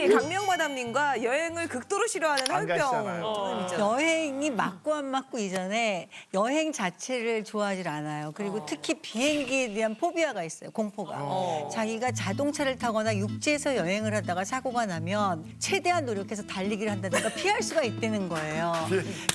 우리 강명마담님과 여행을 극도로 싫어하는 안 가시잖아요. 혈병 있잖아요. 여행이 맞고 안 맞고 이전에 여행 자체를 좋아하지 않아요. 그리고 특히 비행기에 대한 포비아가 있어요. 공포가. 자기가 자동차를 타거나 육지에서 여행을 하다가 사고가 나면 최대한 노력해서 달리기를 한다든가 피할 수가 있다는 거예요.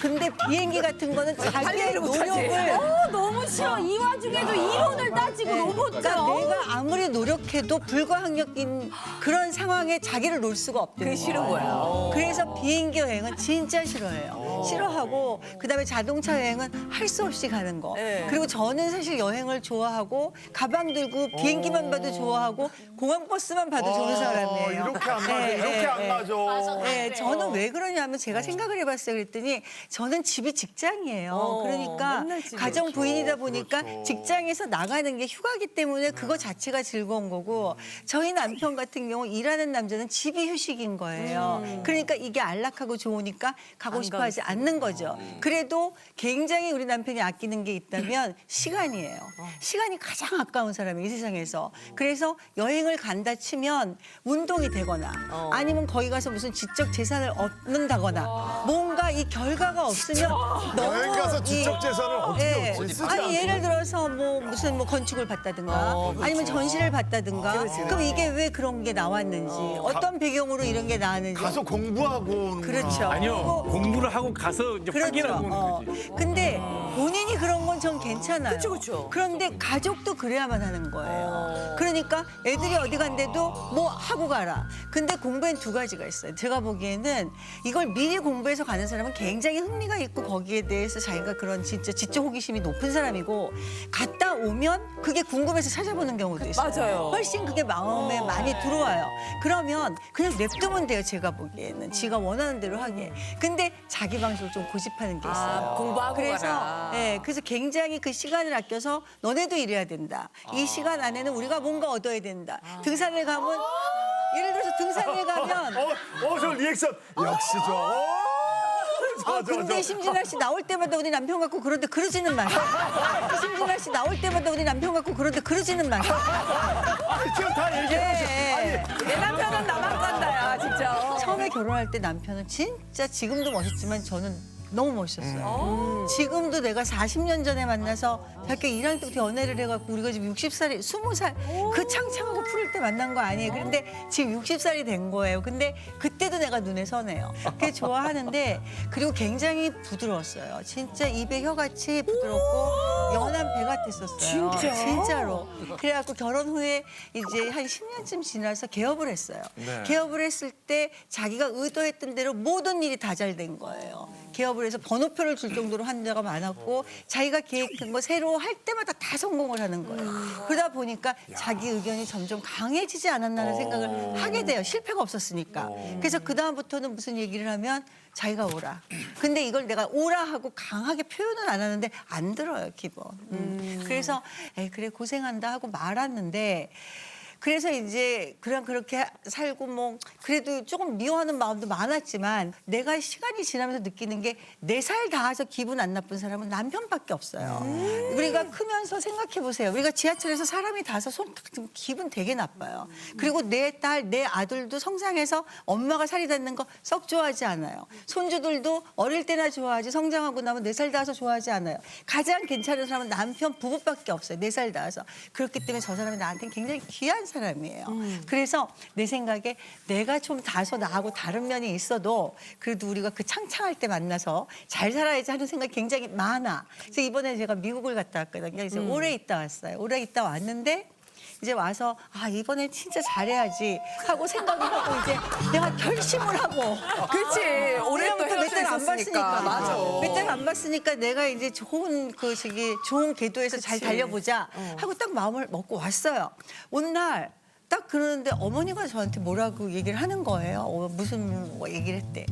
근데 비행기 같은 거는 자기의 달리기를 못하지. 노력을 너무 싫어. 이 와중에도 이론을 따지고 로봇. 그러니까 내가 아무리 노력해도 불가항력인 그런 상황에 자기를 놓을 수가 없대요. 그게 싫은 거야. 그래서 비행기 여행은 진짜 싫어해요. 싫어하고 그다음에 자동차 여행은 할 수 없이 가는 거. 네. 그리고 저는 사실 여행을 좋아하고 가방 들고 비행기만 봐도 좋아하고 공항 버스만 봐도 좋은 사람이에요. 이렇게 안 맞아. 네, 이렇게 네, 안 네. 맞아. 네, 저는 왜 그러냐면 제가 생각을 해봤어요. 그랬더니 저는 집이 직장이에요. 그러니까 맨날 집에. 가정 부인이다 보니까 그렇죠. 직장에서 나가는 게 휴가기 때문에 그거 자체가 즐거운 거고 저희 남편 같은 경우 일하는 남자는 집이 휴식인 거예요. 그러니까 이게 안락하고 좋으니까 가고 싶어 하지 않는 거죠. 그래도 굉장히 우리 남편이 아끼는 게 있다면 시간이에요. 시간이 가장 아까운 사람이 이 세상에서. 그래서 여행을 간다 치면 운동이 되거나 아니면 거기 가서 무슨 지적 재산을 얻는다거나 뭔가 이 결과가 없으면 너무 여행 가서 이- 지적 재산을 어떻게 예. 얻지? 쓰지 아니 않고. 예를 들어서 뭐 무슨 뭐 건축을 봤다든가 아니면 전시를 봤다든가 그럼 이게 왜 그런 게 나왔는지 어떤 배경으로 이런 게 나왔는지 가서 공부하고 오는 그렇죠. 아니요, 공부를 하고 가서 이제 그렇죠. 확인하고 오는 거지. 근데 본인이 그런 건 전 괜찮아요. 그쵸. 그런데 가족도 그래야만 하는 거예요. 그러니까 애들이 어디 간데도 뭐 하고 가라. 근데 공부엔 두 가지가 있어요. 제가 보기에는 이걸 미리 공부해서 가는 사람은 굉장히 흥미가 있고 거기에 대해서 자기가 그런 진짜 지적 호기심이 높은 사람이고 갔다 오면 그게 궁금해서 찾아보는 경우도 있어요. 맞아요. 훨씬 그게 마음에 많이 들어와요. 그러면 그냥 냅두면 돼요. 제가 보기에는. 지가 원하는 대로 하게. 근데 자기 방식으로 좀 고집하는 게 있어요. 공부하고 그래서 가라. 그래서 굉장히 그 시간을 아껴서 너네도 이래야 된다. 이 시간 안에는 우리가 뭔가 얻어야 된다. 등산을 가면 예를 들어서 등산을 가면 저 리액션. 역시 근데 심진아 씨 나올 때마다 우리 남편 같고 그런데 그러지는 마세요. 심진아 씨 나올 때마다 우리 남편 같고 그런데 그러지는 마세요. 지금 다 얘기해. 네. 내 남편은 나만 간다야 진짜. 처음에 결혼할 때 남편은 진짜 지금도 멋있지만 저는 너무 멋있었어요. 지금도 내가 40년 전에 만나서 대학교 1학년 때부터 연애를 해갖고 우리가 지금 60살이 20살 그 창창하고 푸를 때 만난 거 아니에요. 그런데 지금 60살이 된 거예요. 근데 그때도 내가 눈에 선해요. 그게 좋아하는데 그리고 굉장히 부드러웠어요. 진짜 입에 혀같이 부드럽고 연한 배 같았었어요. 진짜? 진짜로. 그래갖고 결혼 후에 이제 한 10년쯤 지나서 개업을 했어요. 개업을 했을 때 자기가 의도했던 대로 모든 일이 다 잘 된 거예요. 개업을 해서 번호표를 줄 정도로 한 데가 많았고 자기가 계획한 거 새로 할 때마다 다 성공을 하는 거예요. 그러다 보니까 자기 의견이 점점 강해지지 않았나는 생각을 하게 돼요. 실패가 없었으니까. 그래서 그다음부터는 무슨 얘기를 하면 자기가 오라. 근데 이걸 내가 오라 하고 강하게 표현은 안 하는데 안 들어요, 기본. 그래서 에이, 그래 고생한다 하고 말았는데 그래서 이제 그냥 그렇게 살고 뭐 그래도 조금 미워하는 마음도 많았지만 내가 시간이 지나면서 느끼는 게 4살 닿아서 기분 안 나쁜 사람은 남편밖에 없어요. 우리가 크면서 생각해 보세요. 우리가 지하철에서 사람이 닿아서 기분 되게 나빠요. 그리고 내 딸, 내 아들도 성장해서 엄마가 살이 닿는 거 썩 좋아하지 않아요. 손주들도 어릴 때나 좋아하지 성장하고 나면 4살 닿아서 좋아하지 않아요. 가장 괜찮은 사람은 남편, 부부밖에 없어요. 4살 닿아서. 그렇기 때문에 저 사람이 나한테는 굉장히 귀한 사람이에요. 그래서 내 생각에 내가 좀 다소 나하고 다른 면이 있어도 그래도 우리가 그 창창할 때 만나서 잘 살아야지 하는 생각이 굉장히 많아. 그래서 이번에 제가 미국을 갔다 왔거든요. 그래서 오래 있다 왔어요. 오래 있다 왔는데 이제 와서 아 이번에 진짜 잘해야지 하고 생각을 하고 이제 내가 결심을 하고 그렇지. 올해 또 몇 달 안 헤어져 봤으니까 있었으니까. 맞아. 몇 달 안 봤으니까 내가 이제 좋은 좋은 궤도에서 잘 달려보자 하고 딱 마음을 먹고 왔어요. 온 날 딱 그러는데 어머니가 저한테 뭐라고 얘기를 하는 거예요. 무슨 뭐 얘기를 했대.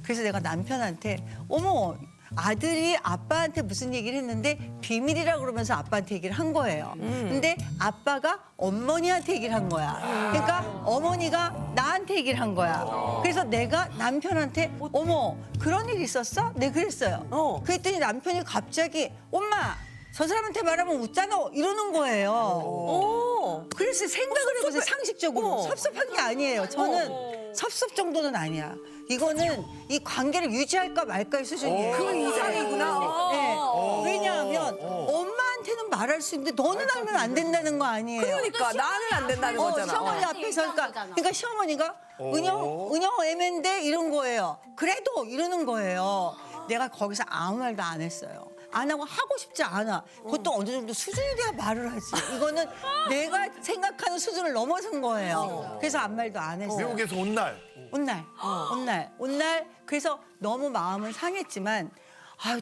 그래서 내가 남편한테 어머 아들이 아빠한테 무슨 얘기를 했는데 비밀이라 그러면서 아빠한테 얘기를 한 거예요. 근데 아빠가 어머니한테 얘기를 한 거야. 그러니까 어머니가 나한테 얘기를 한 거야. 그래서 내가 남편한테 어머 그런 일 있었어? 네 그랬어요. 그랬더니 남편이 갑자기 엄마 저 사람한테 말하면 웃잖아 이러는 거예요. 그래서 생각을 해보세요 상식적으로 섭섭한 게 아니에요. 저는 섭섭 정도는 아니야. 이거는 이 관계를 유지할까 말까의 수준이에요. 그 이상이구나. 네. 왜냐하면 엄마한테는 말할 수 있는데 너는 알면 안 된다는 거 아니에요. 그러니까 나는 안 된다는 거잖아. 시어머니 앞에서 그러니까 시어머니가 은영 애맨데 이런 거예요. 그래도 이러는 거예요. 내가 거기서 아무 말도 안 했어요. 안 하고 싶지 않아. 그것도 어느 정도 수준이 돼야 말을 하지. 이거는 내가 생각하는 수준을 넘어선 거예요. 그래서 아무 말도 안 했어요. 미국에서 온 날. 온 날. 그래서 너무 마음은 상했지만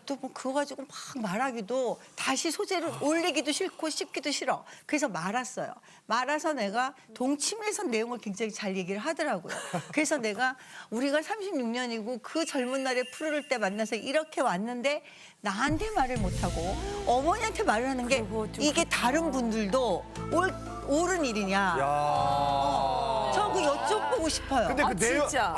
또 뭐 그거 가지고 막 말하기도 다시 소재를 올리기도 싫고 씹기도 싫어. 그래서 말았어요. 말아서 내가 동침해서 내용을 굉장히 잘 얘기를 하더라고요. 그래서 내가 우리가 36년이고 그 젊은 날에 푸르를 때 만나서 이렇게 왔는데 나한테 말을 못하고 어머니한테 말을 하는 게 이게 다른 분들도 옳은 일이냐. 저 그 여쭤보고 싶어요. 근데 그 내용. 진짜.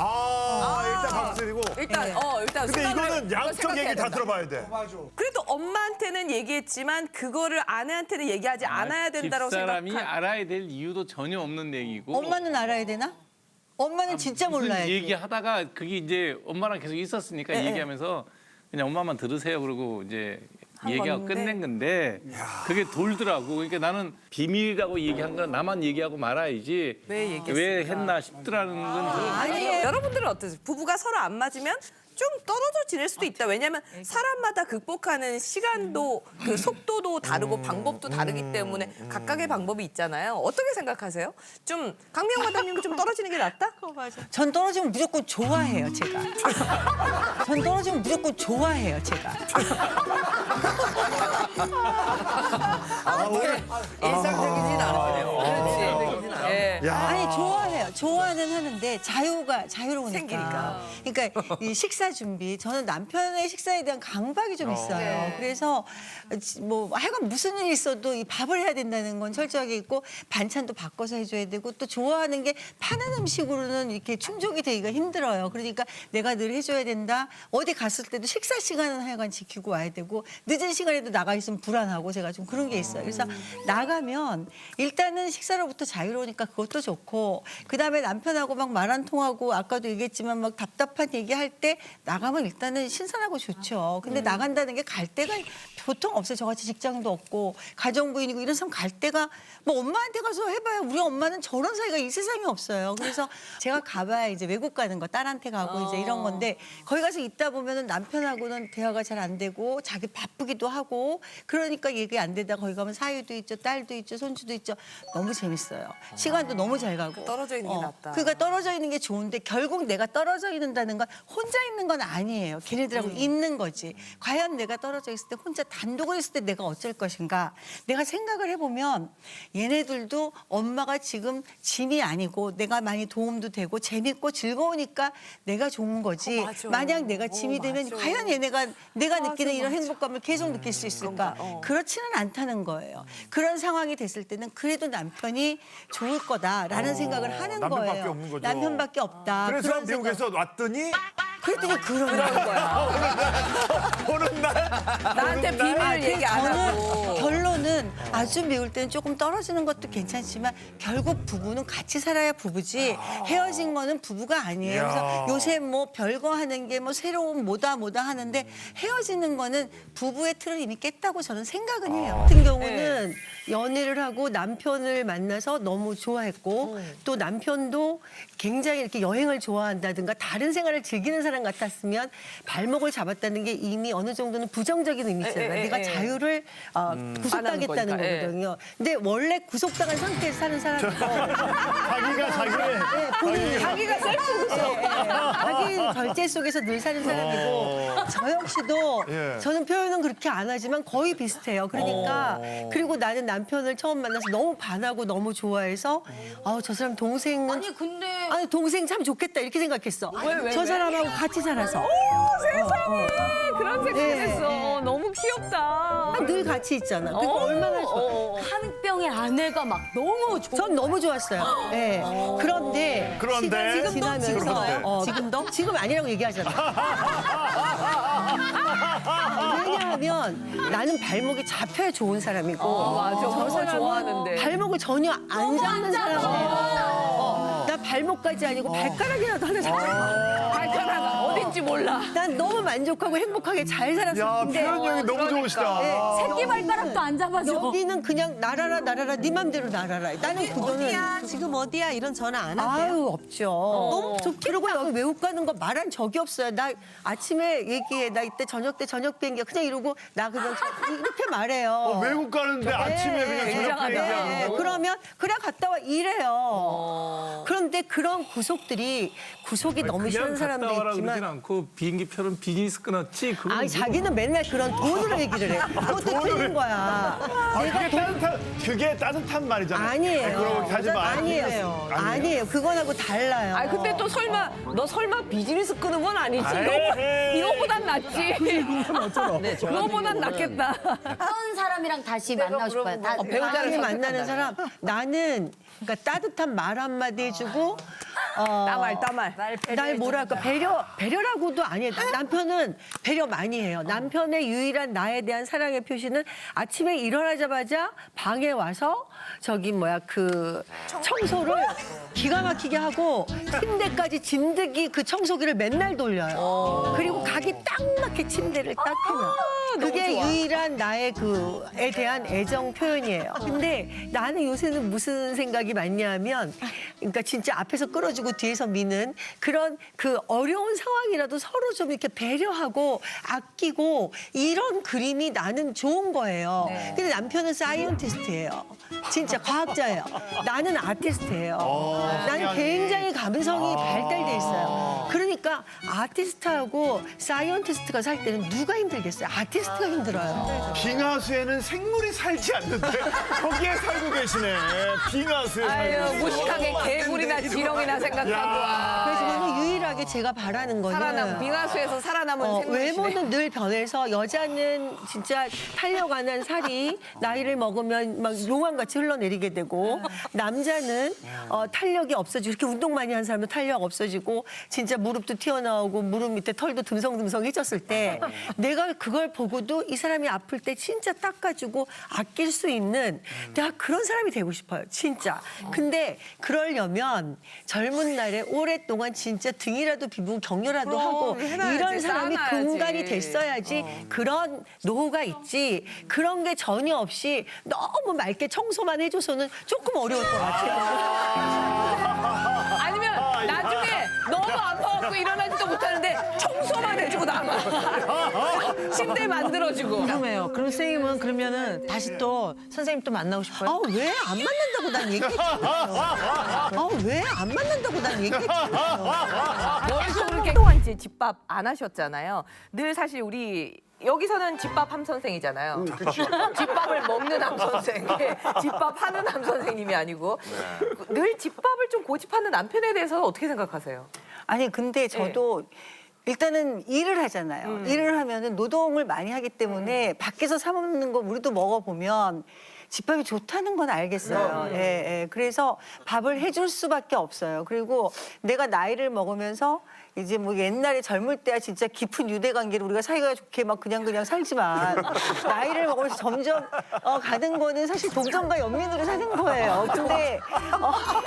일단 박수 드리고. 일단 일단 근데 생각을 이거는 이거 양쪽 생각해야 얘기 다 된다. 들어봐야 돼. 그래도 엄마한테는 얘기했지만 그거를 아내한테는 얘기하지 않아야 된다고 집사람이 생각한. 알아야 될 이유도 전혀 없는 얘기고. 엄마는 알아야 되나? 엄마는 진짜 무슨 몰라야지. 얘기하다가 그게 이제 엄마랑 계속 있었으니까 얘기하면서 그냥 엄마만 들으세요 그러고 이제 얘기하고 건데. 끝낸 건데 그게 돌더라고. 그러니까 나는 비밀이라고 얘기한 건 나만 얘기하고 말아야지 왜 얘기했을까? 왜 했나 싶더라는 건 좀. 아니에요. 여러분들은 어떠세요? 부부가 서로 안 맞으면 좀 떨어져 지낼 수도 있다. 왜냐하면 사람마다 극복하는 시간도 그 속도도 다르고 방법도 다르기 때문에 각각의 방법이 있잖아요. 어떻게 생각하세요? 좀 강미영 마담님은 좀 떨어지는 게 낫다? 전 떨어지면 무조건 좋아해요, 제가. 전 떨어지면 무조건 좋아해요, 제가. 일상적이진 않으시네요. 그렇지. 예. 아니 좋아해요. 좋아는 하는데 자유로우니까. 생기니까. 그러니까 이 식사 준비. 저는 남편의 식사에 대한 강박이 좀 있어요. 네. 그래서 뭐 하여간 무슨 일이 있어도 이 밥을 해야 된다는 건 철저하게 있고 반찬도 바꿔서 해줘야 되고 또 좋아하는 게 파는 음식으로는 이렇게 충족이 되기가 힘들어요. 그러니까 내가 늘 해줘야 된다. 어디 갔을 때도 식사 시간은 하여간 지키고 와야 되고 늦은 시간에도 나가 있으면 불안하고 제가 좀 그런 게 있어요. 그래서 나가면 일단은 식사로부터 자유로우니까 그것도 좋고 그다음에 남편하고 막 말 안 통하고 아까도 얘기했지만 막 답답한 얘기할 때 나가면 일단은 신선하고 좋죠. 근데 나간다는 게 갈 데가 보통 없어요. 저같이 직장도 없고 가정부인이고 이런 사람 갈 데가 뭐 엄마한테 가서 해봐야 우리 엄마는 저런 사이가 이 세상에 없어요. 그래서 제가 가봐야 이제 외국 가는 거 딸한테 가고 이제 이런 건데 거기 가서 있다 보면은 남편하고는 대화가 잘 안 되고 자기 바쁘기도 하고 그러니까 얘기 안 되다 거기 가면 사위도 있죠, 딸도 있죠, 손주도 있죠. 너무 재밌어요. 시간도 너무 잘 가고. 떨어져 있는 게 낫다. 그러니까 떨어져 있는 게 좋은데 결국 내가 떨어져 있는다는 건 혼자 있는 건 아니에요. 걔네들하고 있는 거지. 과연 내가 떨어져 있을 때 혼자 단독으로 있을 때 내가 어쩔 것인가. 내가 생각을 해보면 얘네들도 엄마가 지금 짐이 아니고 내가 많이 도움도 되고 재밌고 즐거우니까 내가 좋은 거지. 맞아. 만약 내가 짐이 되면 맞아. 과연 얘네가 내가 느끼는 이런 맞아. 행복감을 계속 느낄 수 있을까. 그렇지는 않다는 거예요. 그런 상황이 됐을 때는 그래도 남편이 좋을 거다라는 생각을 하는 남편밖에 거예요. 없는 거죠. 남편밖에 없다. 그래서 그런 미국에서 왔더니 그랬더니 그런 거야. 오는 날. 나한테 비밀을 얘기 안 저는 하고. 결론은 아주 미울 때는 조금 떨어지는 것도 괜찮지만 결국 부부는 같이 살아야 부부지 헤어진 거는 부부가 아니에요. 그래서 이야. 요새 뭐 별거 하는 게 뭐 새로운 뭐다 하는데 헤어지는 거는 부부의 틀을 이미 깼다고 저는 생각은 해요. 같은 경우는 연애를 하고 남편을 만나서 너무 좋아했고 또 남편도 굉장히 이렇게 여행을 좋아한다든가 다른 생활을 즐기는 사람 같았으면 발목을 잡았다는 게 이미 어느 정도는 부정적인 의미잖아요. 내가 자유를 구속당했다는 거니까, 거거든요. 근데 원래 구속당한 상태에서 사는 사람이고 자기가 자기의. 본인이 자기가 셀프 자기 절제 속에서 늘 사는 사람이고 저 역시도 예. 저는 표현은 그렇게 안 하지만 거의 비슷해요. 그러니까 그리고 나는 남편을 처음 만나서 너무 반하고 너무 좋아해서 저 사람 동생은 아니 근데 아니 동생 참 좋겠다 이렇게 생각했어. 저 사람하고 같이 살아서 세상에 그런 생각했어. 너무 귀엽다. 늘 같이 있잖아. 그러니까 얼마나 좋아. 한병의 아내가 막 너무 좋아. 전 너무 좋았어요. 네. 그런데 그런데? 시간이 지나면서 그런데? 지금도? 지금 아니라고 얘기하잖아. 왜냐하면 나는 발목이 잡혀야 좋은 사람이고 맞아. 저 그걸 사람은 좋아하는데. 발목을 전혀 안 잡는 사람이에요. 나 발목까지 아니고 발가락이라도 하나 잡아. 발가락 어딘지 몰라. 난 너무 만족하고 행복하게 잘 야, 살았었는데 표현력이 너무 좋으시다. 새끼 발가락도 안 잡아줘. 여기는 그냥 날아라 네 맘대로 날아라. 나는 그거는 어디야? 지금 어디야? 이런 전화 안 하세요? 아유 없죠. 너무 좋겠다. 그리고 여기 외국 가는 거 말한 적이 없어요. 나 아침에 얘기해. 나 이때 저녁 때 저녁 비행기야. 그냥 이러고 나 그냥 이렇게 말해요. 외국 가는데 아침에 그냥 저녁 굉장하다. 비행기하는 거. 그러면 그래 갔다 와 이래요. 그런데 그런 구속들이 구속이 너무 싫은 사람도 갔다 와라 그러진 있지만 않고 비행기 표는 비즈니스 끊었지. 그건 아니 자기는 맨날 그런 돈으로 얘기를 해. 그것도 틀린 거야. 그게 따뜻한 말이잖아요. 아니에요. 그렇게 하지 마. 아니에요. 아니에요. 그거하고 달라요. 아 근데 또 설마 너 설마 비즈니스 끄는 건 아니지? 에이. 이거보단 낫지. 그거보단 낫겠다. 어떤 사람이랑 다시 만나고 싶어요? 다 배우자를 다시 선택한다면. 만나는 사람 나는 그러니까 따뜻한 말 한마디 해주고 따말. 날 뭐랄까 배려라고도 아니에요. 남편은 배려 많이 해요. 남편의 유일한 나에 대한 사랑의 표시는 아침에 일어나자마자 방에 와서 저기 그 청소를 기가 막히게 하고 침대까지 진드기 그 청소기를 맨날 돌려요. 그리고 각이 딱 맞게 침대를 딱 해놔. 그게 유일한 나의 그에 대한 애정 표현이에요. 근데 나는 요새는 무슨 생각이 많냐면 그러니까 진짜 앞에서 끌어주고 뒤에서 미는 그런 그 어려운 상황이라도 서로 좀 이렇게 배려하고 아끼고 이런 그림이 나는 좋은 거예요. 근데 남편은 사이언티스트예요. 진짜 과학자예요. 나는 아티스트예요. 나는 굉장히 감성이 발달돼 있어요. 그러니까 아티스트하고 사이언티스트가 살 때는 누가 힘들겠어요? 아티스트가 힘들어요. 빙하수에는 생물이 살지 않는데 거기에 살고 계시네. 빙하수에 살고 아유 계시네. 무식하게 개구리나 지렁이나 생각하고 와. 그래서 저는 유일하게 제가 바라는 거는 빙하수에서 살아남은 생물이시네. 외모는 늘 변해서 여자는 진짜 탄력안한 살이 나이를 먹으면 막 용암같이 흘러내리게 되고 남자는 탄력이 없어지고 이렇게 운동 많이 한 사람은 탄력 없어지고 진짜 무릎도 튀어나오고 무릎 밑에 털도 듬성듬성해졌을 때 내가 그걸 보고도 이 사람이 아플 때 진짜 닦아주고 아낄 수 있는 내가 그런 사람이 되고 싶어요. 진짜. 근데 그러려면 젊은 날에 오랫동안 진짜 등이라도 비비고 격려라도 하고 해놔야지, 이런 사람이 쌓아놔야지. 근간이 됐어야지 그런 노후가 있지 그런 게 전혀 없이 너무 맑게 청소만 해줘서는 조금 어려울 것 같아요. 아니면 나중에 너무 아파갖고 일어나지도 못하는데 청소만 해주고 남아. 침대 만들어주고. 궁금해요. 그럼 선생님은 그러면은 다시 또 선생님 또 만나고 싶어요? 아, 왜 안 만난다고 난 얘기했잖아요. 왜 안 만난다고 난 얘기했잖아요. 여기서 그렇게 동안 이제 집밥 안 하셨잖아요. 늘 사실 우리 여기서는 집밥 함 선생이잖아요. 집밥을 먹는 함 선생, 집밥 하는 함 선생님이 아니고 늘 집밥을 좀 고집하는 남편에 대해서 어떻게 생각하세요? 아니 근데 저도 일단은 일을 하잖아요. 일을 하면은 노동을 많이 하기 때문에 밖에서 사 먹는 거 우리도 먹어보면 집밥이 좋다는 건 알겠어요. 예. 그래서 밥을 해줄 수밖에 없어요. 그리고 내가 나이를 먹으면서 이제 뭐 옛날에 젊을 때야 진짜 깊은 유대 관계로 우리가 사이가 좋게 막 그냥 살지만 나이를 먹으면서 점점 가는 거는 사실 동정과 연민으로 사는 거예요. 근데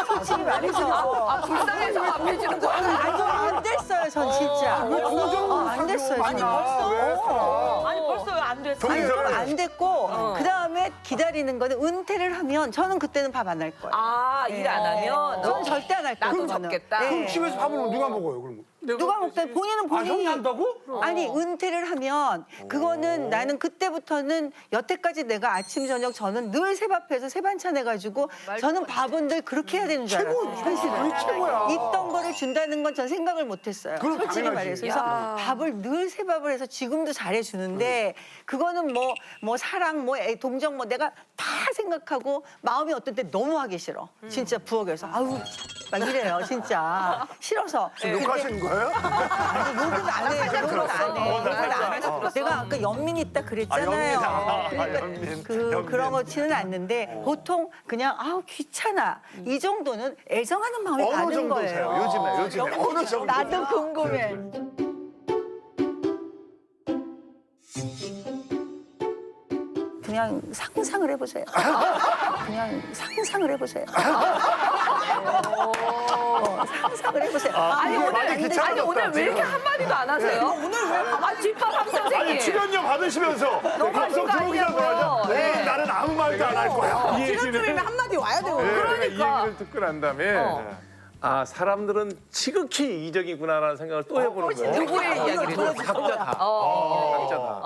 솔직히 말해서 불쌍해서 밥 해주는 거야? 안 됐어요, 전 진짜. 안 됐어요, 아니 정말. 벌써 아니 벌써 왜 안 됐어? 아니, 좀 안 됐고 그다음에 기다리는 거는 은퇴를 하면 저는 그때는 밥 안 할 거예요. 아, 일 안 하면? 저는 절대 안 할 거예요. 나도 그거는. 적겠다. 네. 집에서 밥을 누가 먹어요, 그럼? 누가 먹든 본인은 본인이 한다고? 아니 은퇴를 하면 그거는 나는 그때부터는 여태까지 내가 아침 저녁 저는 늘 새밥해서 새반찬 해가지고 저는 밥은 늘 그렇게 해야 되는 줄 알았어요. 사실은 최고야. 있던 거를 준다는 건 전 생각을 못했어요. 그럼 솔직히 당연하지. 말해서 그래서 밥을 늘 새밥을 해서 지금도 잘해주는데 그거는 뭐 사랑 뭐 동정 뭐 내가 다 생각하고 마음이 어떤 때 너무 하기 싫어. 진짜 부엌에서 아우 막 이래요 진짜 싫어서. 욕하시는 거예요? 아니, 욕은 안 해요. 욕은 안 해. 욕은 안 해. 내가 아까 연민 있다 그랬잖아요. 그러니까 연민. 그런 거치는 않는데 보통 그냥 아우 귀찮아. 이 정도는 애정하는 마음이 어느 가는 정도세요? 거예요. 요즘에 어느 정도? 나도 궁금해. 그냥 상상을 해보세요. 그냥 상상을 해보세요. 상상을 해보세요. 아니 이게 오늘 많이 귀찮아졌다, 오늘 왜 이렇게 지금. 한마디도 안 하세요? 오늘 왜? 아 뒷밥 함 아니 선생님. 출연료 받으시면서 방송 들어오기 전에 네. 나는 아무 말도 안 할 거야. 이 얘기를 한마디 와야 되고. 이 그러니까. 얘기를 듣고 난 다음에 아 사람들은 지극히 이기적이구나라는 생각을 또 해보는 거예요. 누구의 이야기를? 각자 다. 각자 다.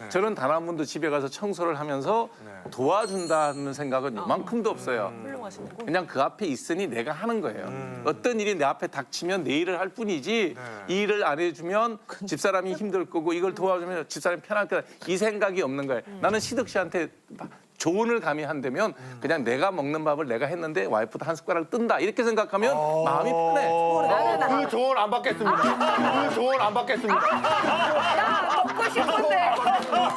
저는 단 한 번도 집에 가서 청소를 하면서 도와준다는 생각은 이만큼도 없어요. 그냥 그 앞에 있으니 내가 하는 거예요. 어떤 일이 내 앞에 닥치면 내 일을 할 뿐이지 이 일을 안 해주면 집사람이 힘들 거고 이걸 도와주면 집사람이 편할 거다. 이 생각이 없는 거예요. 나는 시득 씨한테 조언을 감히 한다면 그냥 내가 먹는 밥을 내가 했는데 와이프도 한 숟가락 뜬다 이렇게 생각하면 마음이 편해. 그 조언 안 받겠습니다. 그 조언 안 받겠습니다. 나 먹고 싶은데.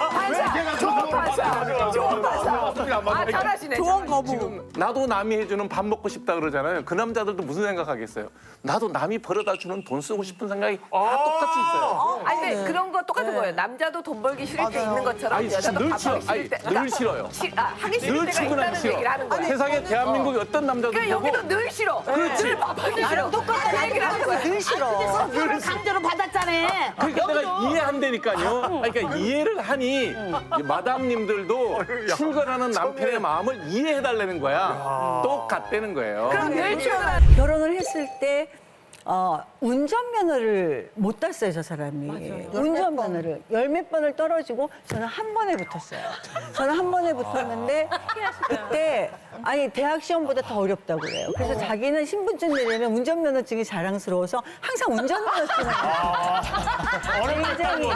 반사. 좋은 반사. 좋은 반사. 아 잘하시네. 좋은 거부. 지금 나도 남이 해주는 밥 먹고 싶다 그러잖아요. 그 남자들도 무슨 생각하겠어요? 나도 남이 벌어다 주는 돈 쓰고 싶은 생각이 다 똑같이 있어요. 아니 근데 그런 거 똑같은 거예요. 남자도 돈 벌기 싫을 때 있는 것처럼 아니 진짜 여자도 늘 밥 싫어. 하기 싫을 때. 늘 싫어요. 하기 싫을 늘 때가 출근하기 있다는 싫어. 얘기를 하는 거야. 세상에 대한민국에 어떤 남자도 그러니까 보고 여기도 늘 싫어. 그렇지. 늘 밥하기 싫어. 똑같은 얘기를 하는 거야. 늘 싫어. 강제로 받았잖아. 그러니까 내가 이해한다니까요. 그러니까 이해를 하니 이 마담님들도 출근하는 남편의 마음을 이해해달라는 거야. 똑같다는 거예요. 그럼 늘 싫어. 결혼을 했을 때 운전면허를 못 땄어요, 저 사람이. 운전면허를. 열 몇 번을 떨어지고 저는 한 번에 붙었어요. 저는 한 번에 붙었는데 그때 아니 대학 시험보다 더 어렵다고 그래요. 그래서 자기는 신분증 내려면 운전면허증이 자랑스러워서 항상 운전면허증을 굉장히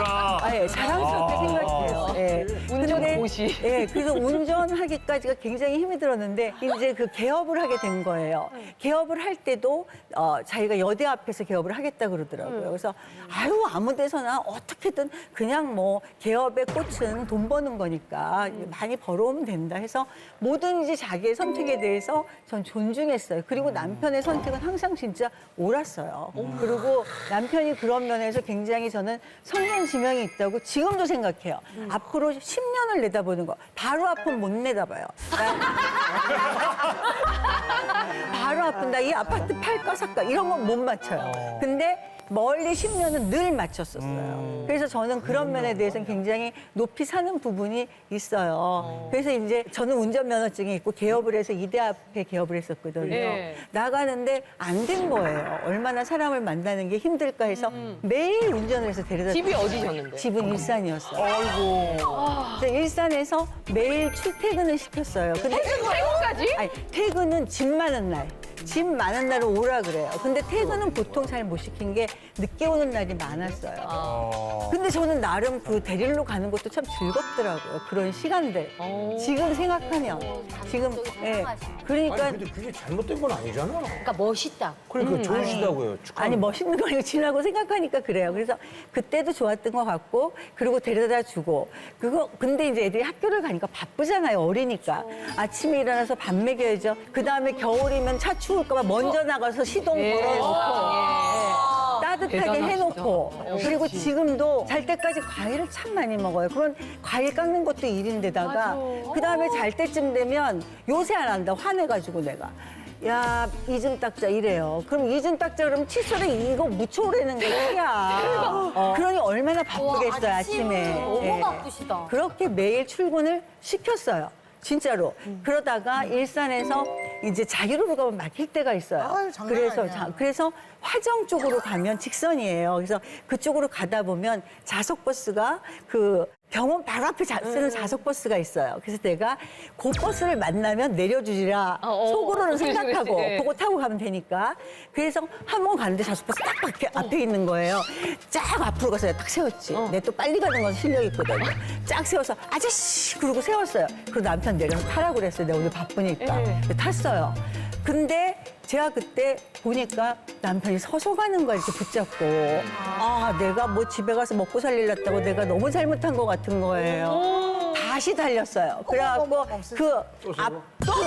예, 자랑스럽게 생각해요. 예. 운전 고시. 예, 그래서 운전하기까지가 굉장히 힘이 들었는데 이제 그 개업을 하게 된 거예요. 개업을 할 때도 자기가 여대 앞에서 개업을 하겠다 그러더라고요. 그래서 아유 아무 데서나 어떻게든 그냥 뭐 개업의 꽃은 돈 버는 거니까 많이 벌어오면 된다 해서 뭐든지 자기의 선택에 대해서 전 존중했어요. 그리고 남편의 선택은 항상 진짜 옳았어요. 그리고 남편이 그런 면에서 굉장히 저는 성견지명이 있다고 지금도 생각해요. 앞으로 10년을 내다보는 거 바로 앞은 못 내다봐요. 바로 앞은 나 이 아파트 팔까 살까 이런 건 못 맞춰요. 근데 멀리 10년은 늘 맞췄었어요. 그래서 저는 그런 면에 대해서는 굉장히 높이 사는 부분이 있어요. 그래서 이제 저는 운전면허증이 있고 개업을 해서 이대 앞에 개업을 했었거든요. 네. 나가는데 안 된 거예요. 얼마나 사람을 만나는 게 힘들까 해서 매일 운전을 해서 데려다 집이 어디셨는데? 집은 일산이었어요. 그래서 일산에서 매일 출퇴근을 시켰어요. 근데 태국까지? 아니, 퇴근은 집 많은 날. 집 많은 날은 오라 그래요. 근데 퇴근은 보통 잘 못 시킨 게 늦게 오는 날이 많았어요. 근데 저는 나름 그 데리러 가는 것도 참 즐겁더라고요. 그런 시간들. 지금 생각하면. 지금, 예. 그러니까. 근데 그게 잘못된 건 아니잖아. 그러니까 멋있다. 그러니까 좋으시다고요. 아니 멋있는 거 아니고 지나고 생각하니까 그래요. 그래서 그때도 좋았던 것 같고 그리고 데려다 주고 그거 근데 이제 애들이 학교를 가니까 바쁘잖아요. 어리니까 아침에 일어나서 밥 먹여야죠. 그 다음에 겨울이면 차 추울까 봐 먼저 나가서 시동 걸어놓고 따뜻하게 해놓고 그리고 지금도 잘 때까지 과일을 참 많이 먹어요. 그런 과일 깎는 것도 일인데다가 그 다음에 잘 때쯤 되면 요새 안 한다 화내가지고 내가. 야, 이준 닦자 이래요. 그럼 이준 닦자 그러면 칫솔에 이거 묻혀오라는 게 티야. 그러니 얼마나 바쁘겠어요, 아침에. 너무 예. 바쁘시다. 그렇게 매일 출근을 시켰어요. 진짜로. 그러다가 일산에서 이제 자기로로 가면 막힐 때가 있어요. 그래서 화정 쪽으로 가면 직선이에요. 그래서 그쪽으로 가다 보면 좌석버스가 그 병원 바로 앞에 쓰는 좌석버스가 있어요. 그래서 내가 그 버스를 만나면 내려주지라 속으로는 생각하고 그거 타고 가면 되니까. 그래서 한 번 가는데 좌석버스 딱 앞에 있는 거예요. 쫙 앞으로 가서 내가 딱 세웠지. 내 또 빨리 가는 건 실력이 있거든요. 쫙 세워서 아저씨 그러고 세웠어요. 그리고 남편 내려서 타라고 그랬어요. 내가 오늘 바쁘니까. 탔어요. 근데 제가 그때 보니까 남편이 서서 가는 거야, 이렇게 붙잡고. 아, 내가 뭐 집에 가서 먹고 살리려다고 내가 너무 잘못한 것 같은 거예요. 다시 달렸어요. 그래갖고 또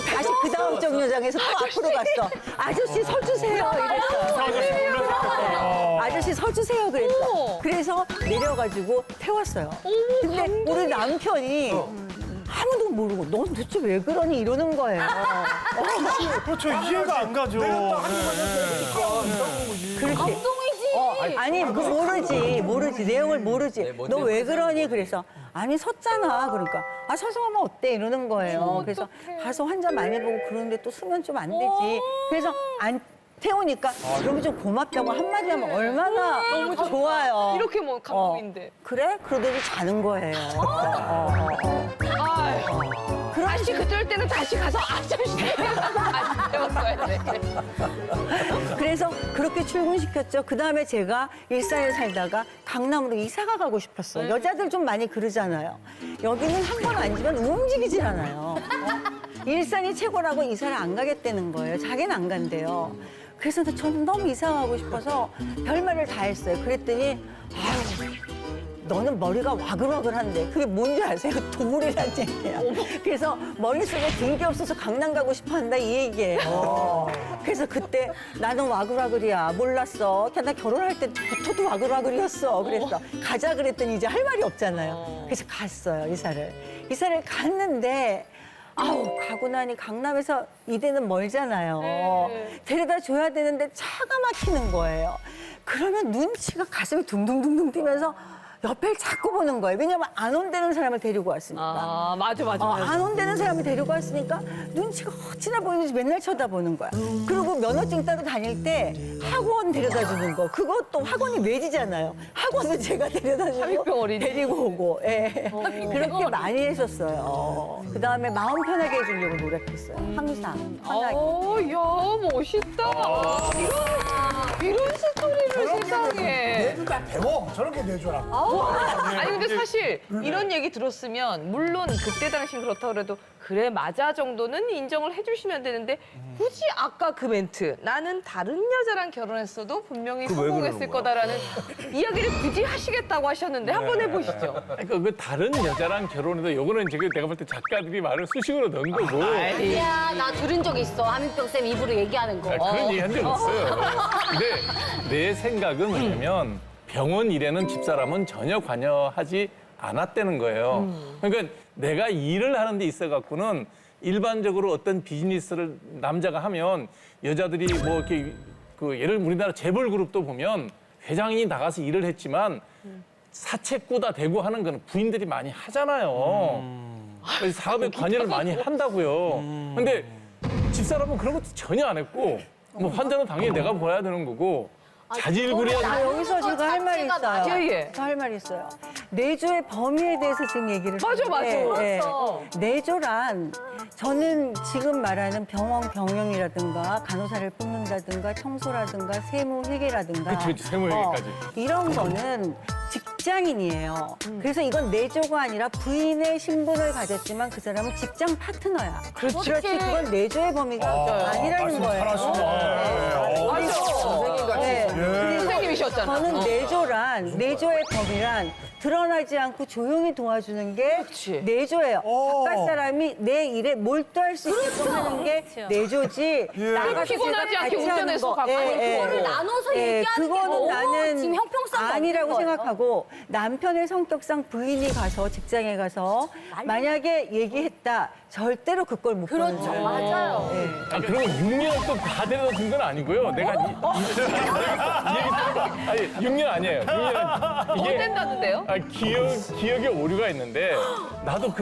다시 그 다음 정류장에서 또 앞으로 갔어. 아저씨 서주세요. 이랬어. 아저씨 서주세요. 그랬어. 그래서 내려가지고 태웠어요. 근데 우리 남편이 한 아무도 모르고 넌 도대체 왜 그러니 이러는 거예요. 그렇죠. 이해가 안 가죠. 그렇게. 감동이지. 아니 그 모르지 내용을 모르지. 너 왜 그러니 그래서 아니 섰잖아 그러니까 아 서서 하면 어때 이러는 거예요. 그래서 가서 환자 많이 보고 그러는데 또 쓰면 좀 안 되지. 그래서 안 태우니까 그러면 좀 고맙다고 한마디 하면 얼마나 너무 좋아요. 이렇게 뭐 감동인데. 그래? 그러더니 자는 거예요. 다시 그럴 때는 다시 가서 아저씨 해봤어야 돼. 그래서 그렇게 출근시켰죠. 그다음에 제가 일산에 살다가 강남으로 이사가 가고 싶었어요. 여자들 좀 많이 그러잖아요. 여기는 한 번 앉으면 움직이질 않아요. 일산이 최고라고 이사를 안 가겠다는 거예요. 자기는 안 간대요. 그래서 저는 너무 이사 가고 싶어서 별말을 다 했어요. 그랬더니 아유 너는 머리가 와글와글한데 그게 뭔지 아세요? 도물이라는 얘기야. 그래서 머릿속에 든 게 없어서 강남 가고 싶어 한다 이 얘기예요. 그래서 그때 나는 와글와글이야. 몰랐어. 나 결혼할 때부터도 와글와글이었어. 그랬어. 가자 그랬더니 이제 할 말이 없잖아요. 그래서 갔어요, 이사를. 이사를 갔는데 아우 가고 나니 강남에서 이대는 멀잖아요. 데려다 줘야 되는데 차가 막히는 거예요. 그러면 눈치가 가슴이 둥둥둥둥 뛰면서 옆을 자꾸 보는 거예요. 왜냐면 안 온다는 사람을 데리고 왔으니까. 아 맞아. 안 온다는 사람을 데리고 왔으니까 눈치가 어찌나 보이는지 맨날 쳐다보는 거야. 그리고 면허증 따러 다닐 때 학원 데려다 주는 거. 그것도 학원이 외지잖아요. 학원은 제가 데려다 주고 삼육병 어린이. 데리고 오고. 예. 그렇게 많이 했었어요. 그다음에 마음 편하게 해주려고 노력했어요. 항상 편하게. 야 멋있다. 이런 스토리를 세상에. 내주다 대박. 저렇게 내줘라. 아니 근데 사실 이런 얘기 들었으면 물론 그때 당신 그렇다 그래도 그래 맞아 정도는 인정을 해주시면 되는데 굳이 아까 그 멘트 나는 다른 여자랑 결혼했어도 분명히 성공했을 거다라는 이야기를 굳이 하시겠다고 하셨는데 한번 해보시죠. 그러니까 그 다른 여자랑 결혼해도 요거는 지금 내가 볼 때 작가들이 말을 수식으로 넣은 거고 야, 나 들은 적 있어. 한민병 쌤 입으로 얘기하는 거. 그런 얘기 한 적 없어요. 근데 내 생각은 뭐냐면 병원 일에는 집사람은 전혀 관여하지 않았다는 거예요. 그러니까 내가 일을 하는 데 있어 갖고는 일반적으로 어떤 비즈니스를 남자가 하면 여자들이 뭐 이렇게 그 예를 우리나라 재벌 그룹도 보면 회장이 나가서 일을 했지만 사채꾸다 대고 하는 거는 부인들이 많이 하잖아요. 그래서 사업에 관여를 많이 한다고요. 근데 집사람은 그런 것도 전혀 안 했고 뭐 환자는 당연히 내가 봐야 되는 거고 자질구레한 여기서 제가 할 말이 있어요. 예. 저 할 말이 있어요. 내조의 범위에 대해서 지금 얘기를 맞아. 했는데, 내조란 저는 지금 말하는 병원이라든가 간호사를 뽑는다든가 청소라든가 세무 회계라든가 그치, 세무 회계까지. 이런 거는 직장인이에요. 그래서 이건 내조가 아니라 부인의 신분을 가졌지만 그 사람은 직장 파트너야. 그렇지. 그건 내조의 범위가 아니라는 거예요. 맞아. 네. 선생님이셨잖아. 저는 내조의 범위란 드러나지 않고 조용히 도와주는 게 그렇지. 내조예요. 바깥 사람이 내 일에 몰두할 수 있게끔 하는 게 내조지. 나가서 피곤하지 제가 않게 같이 하는 운전해서 거. 가고. 아니, 그거를 나눠서 얘기하는 게 그거는 너무 나는 지금 형평성 아니라고 없는 거예요. 생각하고 남편의 성격상 부인이 가서 직장에 가서 만약에 얘기했다 절대로 그걸 못 보는 그렇죠. 거예요. 맞아요. 아, 그러면 6년 또 다 데려다 준 건 아니고요. 내가 이 얘기 들어봐. 아니, 6년 아니에요. 6년 더 된다는데요? 기억에 오류가 있는데 나도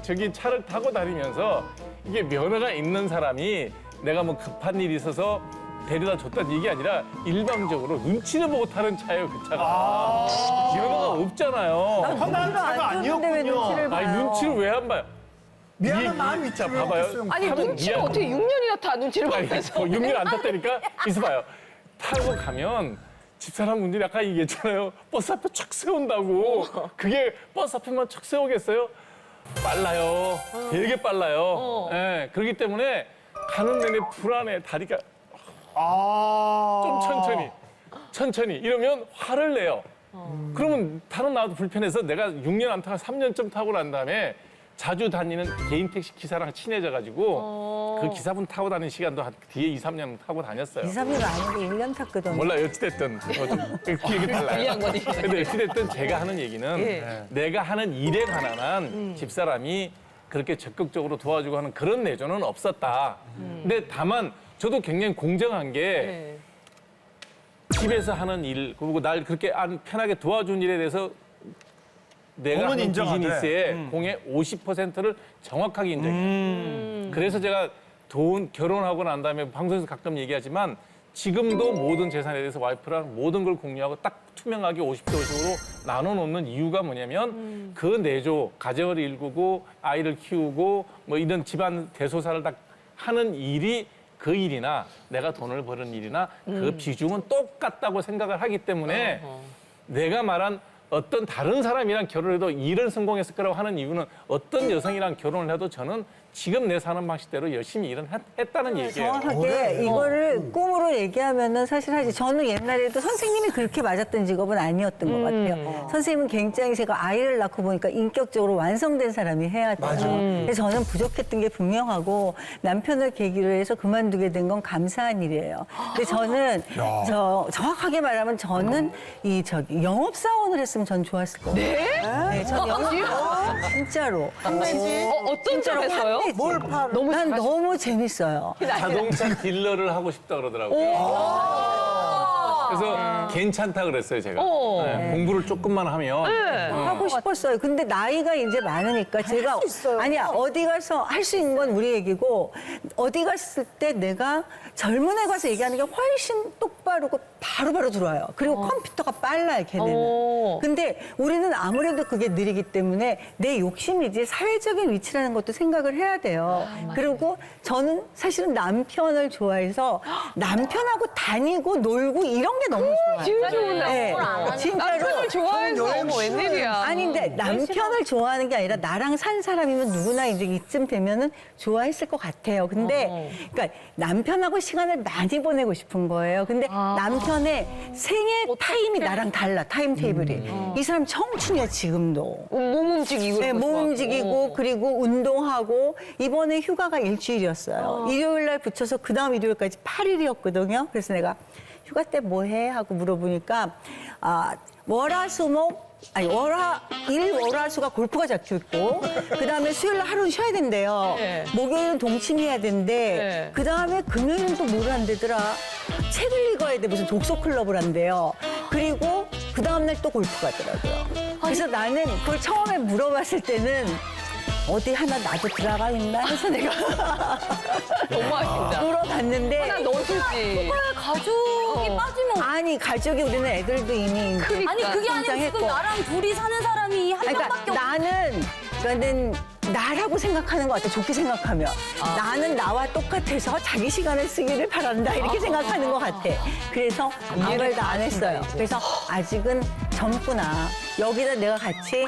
저기 차를 타고 다니면서 이게 면허가 있는 사람이 내가 뭐 급한 일이 있어서 데려다 줬다는 얘기 아니라 일방적으로 눈치를 보고 타는 차예요, 그 차가. 면허가 없잖아요. 편한 차가 아니었는데 왜 아니었군요. 눈치를 봐요? 아니, 눈치를 왜 안 봐요? 미안한 마음이 있지. 자, 봐봐요. 아니 타면 눈치를 미안- 어떻게 6년이나 타 눈치를 아니, 보면서. 6년 안 탔다니까? 있어봐요. 타고 가면 집사람 분들이 아까 얘기했잖아요. 버스 앞에 촥 세운다고. 그게 버스 앞에만 촥 세우겠어요? 빨라요. 되게 빨라요. 예, 그렇기 때문에 가는 내내 불안해. 다리가 좀 천천히. 이러면 화를 내요. 그러면 타는 나도 불편해서 내가 6년 안 타고 3년쯤 타고 난 다음에 자주 다니는 개인 택시 기사랑 친해져가지고 그 기사분 타고 다니는 시간도 한 뒤에 2, 3년 타고 다녔어요. 2, 3년 아니고 1년 탔거든요. 몰라요. 어찌됐든 기억이 달라요. 불리한 거니. 근데 어찌됐든 제가 하는 얘기는 예. 내가 하는 일에 관한 한 집사람이 그렇게 적극적으로 도와주고 하는 그런 내조는 없었다. 근데 다만 저도 굉장히 공정한 게 집에서 하는 일 그리고 날 그렇게 편하게 도와준 일에 대해서 내가 공은 하는 인정하되. 비즈니스의 공의 50%를 정확하게 인정해요. 그래서 제가 결혼하고 난 다음에 방송에서 가끔 얘기하지만 지금도 모든 재산에 대해서 와이프랑 모든 걸 공유하고 딱 투명하게 50대 50으로 나눠놓는 이유가 뭐냐면 그 내조, 가정을 일구고 아이를 키우고 뭐 이런 집안 대소사를 딱 하는 일이 그 일이나 내가 돈을 버는 일이나 그 비중은 똑같다고 생각을 하기 때문에 내가 말한 어떤 다른 사람이랑 결혼해도 일은 성공했을 거라고 하는 이유는 어떤 여성이랑 결혼을 해도 저는 지금 내 사는 방식대로 열심히 일은 했다는 얘기예요. 정확하게 이거를 꿈으로 얘기하면은 사실 저는 옛날에도 선생님이 그렇게 맞았던 직업은 아니었던 것 같아요. 선생님은 굉장히 제가 아이를 낳고 보니까 인격적으로 완성된 사람이 해야 돼요. 그래서 저는 부족했던 게 분명하고 남편을 계기로 해서 그만두게 된 건 감사한 일이에요. 근데 저는 정확하게 말하면 저는 영업 사원을 했으면 전 좋았을 거예요. 네, 전 영업 진짜로. 어떤 점 했어요? 뭘 팔아? 난 너무 재밌어요. 자동차 딜러를 하고 싶다 그러더라고요. 그래서 괜찮다 그랬어요, 제가. 네, 공부를 조금만 하면. 하고 싶었어요. 근데 나이가 이제 많으니까 제가 아니야 어디 가서 할 수 있는 건 우리 얘기고 어디 갔을 때 내가 젊은 애 가서 얘기하는 게 훨씬 똑바르고 바로바로 들어와요. 그리고 컴퓨터가 빨라요, 걔네는. 근데 우리는 아무래도 그게 느리기 때문에 내 욕심이지 사회적인 위치라는 것도 생각을 해야 돼요. 그리고 저는 사실은 남편을 좋아해서 남편하고 다니고 놀고 이런 게 너무 좋아요. 제일 좋은데. 네, 진짜로. 남편을 좋아해서 뭐 웬일이야. 아니 근데 남편을 좋아하는 게 아니라 나랑 산 사람이면 누구나 이제 이쯤 되면은 좋아했을 것 같아요. 근데 그러니까 남편하고 시간을 많이 보내고 싶은 거예요. 근데 남편의 생애 타임이 나랑 달라. 타임 테이블이. 이 사람 청춘이야 지금도. 몸 움직이고. 네, 몸 움직이고 그리고 운동하고 이번에 휴가가 일주일이었어요. 일요일 날 붙여서 그다음 일요일까지 8일이었거든요. 그래서 내가 휴가 때 뭐 해? 하고 물어보니까 월화수목 아니 월화수가 골프가 잡혀 있고 그다음에 수요일 날 하루는 쉬어야 된대요. 목요일은 동침해야 된대. 그다음에 금요일은 또 뭘 한대더라. 책을 읽어야 돼. 무슨 독서 클럽을 한대요. 그리고 그다음 날 또 골프 가더라고요. 그래서 나는 그걸 처음에 물어봤을 때는 어디 하나 나도 들어가 있나 해서 내가 너무 아쉽다. 물어봤는데 하나 넣어주지. 가족이 빠지면 아니 가족이 우리는 애들도 이미 이제 아니 그게 아니라 지금 성장했고. 나랑 둘이 사는 사람이 한 그러니까 명밖에 없 나는 나라고 생각하는 것 같아. 좋게 생각하면 나는 나와 똑같아서 자기 시간을 쓰기를 바란다 이렇게 생각하는 것 같아. 그래서 아무 말도 안 했어요. 그래서 아직은 젊구나. 여기다 내가 같이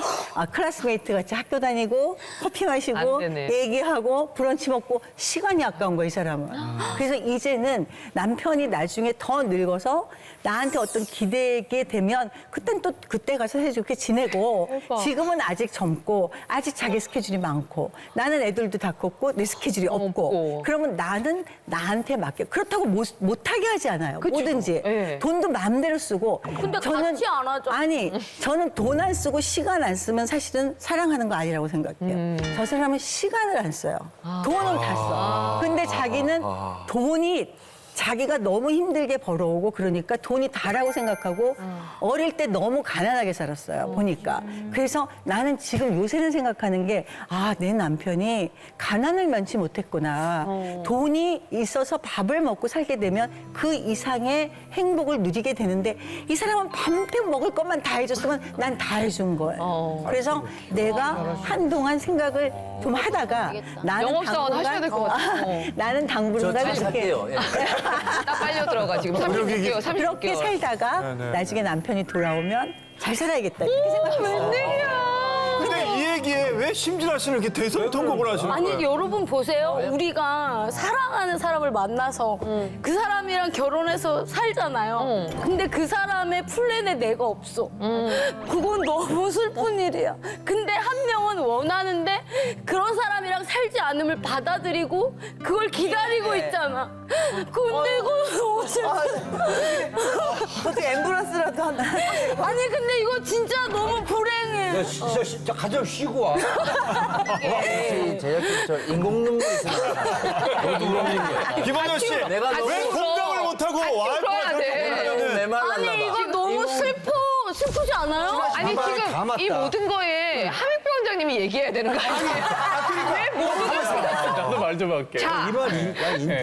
클래스메이트 같이 학교 다니고 커피 마시고 안 되네. 얘기하고 브런치 먹고 시간이 아까운 거야 이 사람은. 그래서 이제는 남편이 나중에 더 늙어서 나한테 어떤 기대게 되면 그땐 또 그때 가서 해줄게 지내고 지금은 아직 젊고 아직 자기 스케줄이 많고 나는 애들도 다 컸고 내 스케줄이 없고 그러면 나는 나한테 맡겨. 그렇다고 못하게 하지 않아요. 뭐든지. 예. 돈도 마음대로 쓰고. 근데 같이 안 하죠. 아니 저는 돈 안 쓰고 시간 안 쓰면 사실은 사랑하는 거 아니라고 생각해요. 저 사람은 시간을 안 써요. 돈은 다 써. 근데 자기는 돈이 자기가 너무 힘들게 벌어오고 그러니까 돈이 다라고 생각하고 어릴 때 너무 가난하게 살았어요. 보니까. 그래서 나는 지금 요새는 생각하는 게 내 남편이 가난을 면치 못했구나. 돈이 있어서 밥을 먹고 살게 되면 그 이상의 행복을 누리게 되는데 이 사람은 밤새 먹을 것만 다 해줬으면 난 다 해준 거예요. 그래서 내가 한동안 생각을 좀 하다가 나는 영업사원 하셔야 될 것 같아요. 나는 당분간 이렇게 살게요. 예. 딱 빨려 들어가 지금 30개월, 30개월. 그렇게 살다가 나중에 남편이 돌아오면 잘 살아야겠다 이렇게 생각했어요. 근데 이 얘기에 왜 심진아 씨는 이렇게 대성통곡을 하시는 거예요? 아니 여러분 보세요. 우리가 사랑하는 사람을 만나서 그 사람이랑 결혼해서 살잖아요. 근데 그 사람의 플랜에 내가 없어. 그건 너무 슬픈 일이야. 근데 한 명은 원하는데 그런 사람이랑 살지 않음을 받아들이고 그걸 기다려 기다리고 있잖아. 근데 이거 너무 슬퍼. 어떻게 앰뷸런스라도 하나. 아니 근데 이거 진짜 너무 불행해. 야, 진짜 가정 쉬고 와. 혹시 제작진 저 인공 눈물 있으면 너도 그런 얘기. 김원효 씨, 내가 너무 왜 공감을 못하고 와이프가 저렇게 보면은 메말랐나 아니 봐. 이거 너무 슬프지 않아요? 아니 다 지금 맞다. 이 모든 거에 하민표 원장님이 얘기해야 되는 거 아니에요? 왜 모든 걸 나도 말 좀 할게.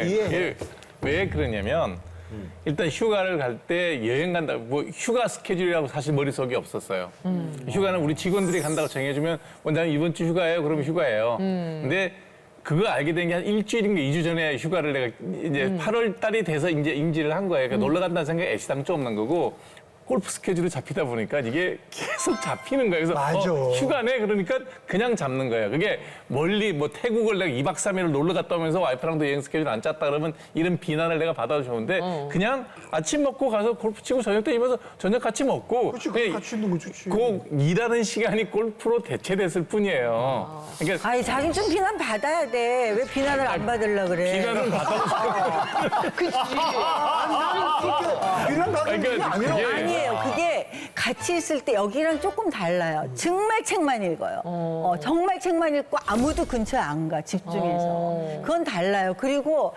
이해. 왜 그러냐면 일단 휴가를 갈 때 여행 간다 뭐 휴가 스케줄이라고 사실 머릿속에 없었어요. 휴가는 우리 직원들이 간다고 정해주면 원장님 이번 주 휴가예요. 그러면 휴가예요. 근데 그거 알게 된 게 한 일주일인가 2주 전에 휴가를 내가 이제 8월 달이 돼서 이제 인지를 한 거예요. 그러니까 놀러 간다는 생각이 애시당초 없는 거고 골프 스케줄이 잡히다 보니까 이게 계속 잡히는 거예요. 그래서 맞아. 휴가네 그러니까 그냥 잡는 거예요. 그게 멀리 뭐 태국을 내가 2박 3일을 놀러 갔다 오면서 와이프랑도 여행 스케줄 안 짰다 그러면 이런 비난을 내가 받아도 좋은데 그냥 아침 먹고 가서 골프 치고 저녁 때 입어서 저녁 같이 먹고 그냥 같이 있는 거 좋지. 그 일하는 시간이 골프로 대체됐을 뿐이에요. 그러니까 아니 자긴 좀 비난 받아야 돼. 왜 비난을 안 받으려 그래? 비난은 받아도 이런 나는 게 그러니까 아니라. 그게 아니에요. 그게 같이 있을 때 여기랑 조금 달라요. 정말 책만 읽어요. 정말 책만 읽고 아무도 근처에 안 가, 집중해서. 그건 달라요. 그리고